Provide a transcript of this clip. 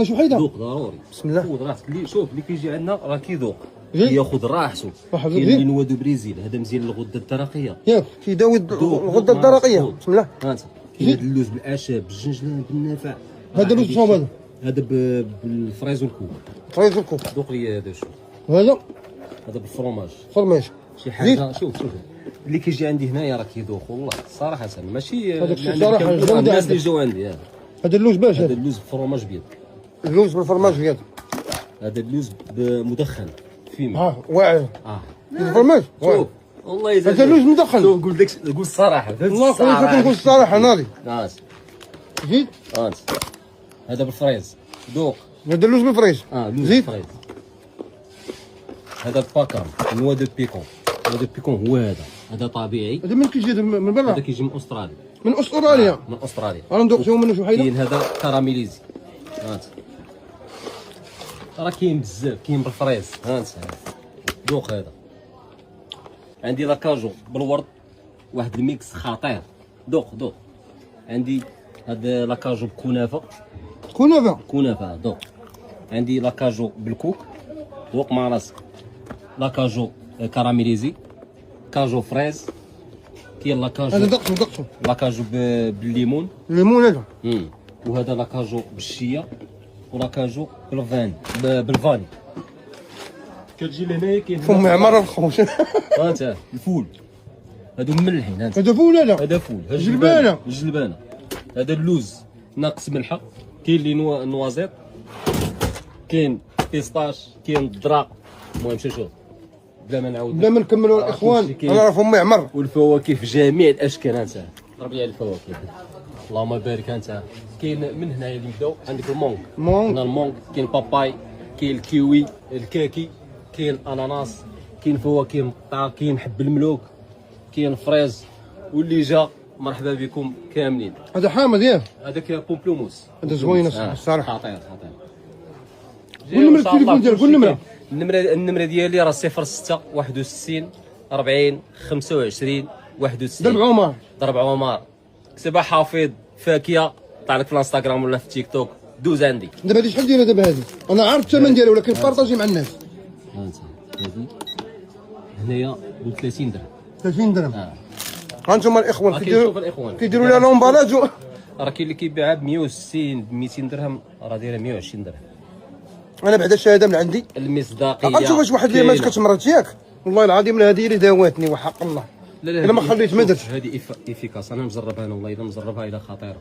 شو حيدا؟ ذوق ضروري. بسم الله. خذ راحتك، اللي شوف اللي كيجي عندنا راه كيذوق، جي. ياخذ راحته. راحة كاين زين. اللي نوا دو بريزيل، هذا مزيان للغده الدرقيه. ياك كيداوي الغده الدرقيه. بسم الله. ها انت كاين هذا اللوز بالاعشاب، بالجنجلان، بالنافع. هذا اللوز بشنو هذا؟ هذا بالفريز والكوب. فريز الكوب. ذوق لي هذا. شوف هذا هذا بالفرomage. فرماج. شي حاجه. شوف اللي كيجي عندي هنايا راه كيذوق والله صراحه، ماشي هذاك الشيء صراحة جودة الناس اللي عندك. جاو عندي. هذا اللوز باش هذا هذا اللوز بالفرomage بيض، اللوز بالفرماج ديالو. هذا اللوز مدخن فيما. ها واعر. اه الفرماج شوف والله اذا هذا اللوز مدخن. شوف قول الصراحه، فهمت والله خويا كنقول الصراحه ناضي. ناس زيد. هذا بالفريز ذوق. هذا اللوز بالفريز. لوز زيد. بالفريز. هذا الباكام نوا دو بيكون. نوا دو بيكون هو هذا طبيعي. هذا من كيجي من برا؟ هذا كيجي من استراليا. من استراليا. من استراليا. انا ندوق شو منه شو حيدا؟ كاين هذا كراميليزي. راه كاين بزاف، كاين بالفريز. ذوق هذا. عندي لاكاجو بالورد، واحد الميكس خطير. ذوق عندي هذا لاكاجو بكنافه. كنافه ذوق. عندي لاكاجو بالكوك، ذوق مع راسك. لاكاجو كراميليزي، كاجو فريز. كاين لاكاجو. هذا دقته. لاكاجو بالليمون. الليمون هذا. وهذا لاكاجو بالشيا، ولاكاجو بالفاني. كتجي لهنايا كاين فم عمر الخوش. انت الفول، هادو مملحين. هذا فول هذا. هذا فول. الجلبانه. هذا اللوز ناقص ملحه. كاين اللي نوازيط، كاين بيستاش، كاين الدراق. المهم شوف بلا ما نعاود، بلا ما نكملوا الاخوان، انا راه فمي عمر. والفواكه في جميع الاشكال. انت ربيع الفواكه، اللهم بارك. انت كاين من هنايا اللي نبداو، عندك المونغ. هنا المونغ، كاين باباي، كاين الكيوي، الكاكي، كاين اناناس، كاين فواكه مقطعه، كاين حب الملوك، كاين فريز. واللي جا مرحبا بكم كاملين. هذا حامض ياك. هذاك بومبلوموس. هذا زوين الصراحه. خطير. والنمرة التليفون ديالك والنمرة؟ النمرة ديالي راه 06 61 40 25 61. ضرب عمر. كتبها حافظ فاكهه، طلع لك في الانستغرام ولا في التيك توك، دوز عندي. دابا هذه شحال دايره؟ دابا هذه انا عارف الثمن ديالها، ولكن بارطاجي مع الناس. انت هذه هنايا ب 30 درهم. 30 درهم. ها انتم الاخوان الاخوان كيديروا لها لومبالاج. راه كاين اللي كيبيعها ب 160 ب 200 درهم، راه دايره 120 درهم. انا بعدا الشهاده من عندي المصداقيه. عرفتي واش واحد اللي مات كتمرض ياك؟ والله العظيم هذه اللي داواتني وحق الله. لا الا ما خليت ما درتش. هذه افيكاس، انا مجربها انا والله، الا مجربها الى خطيره.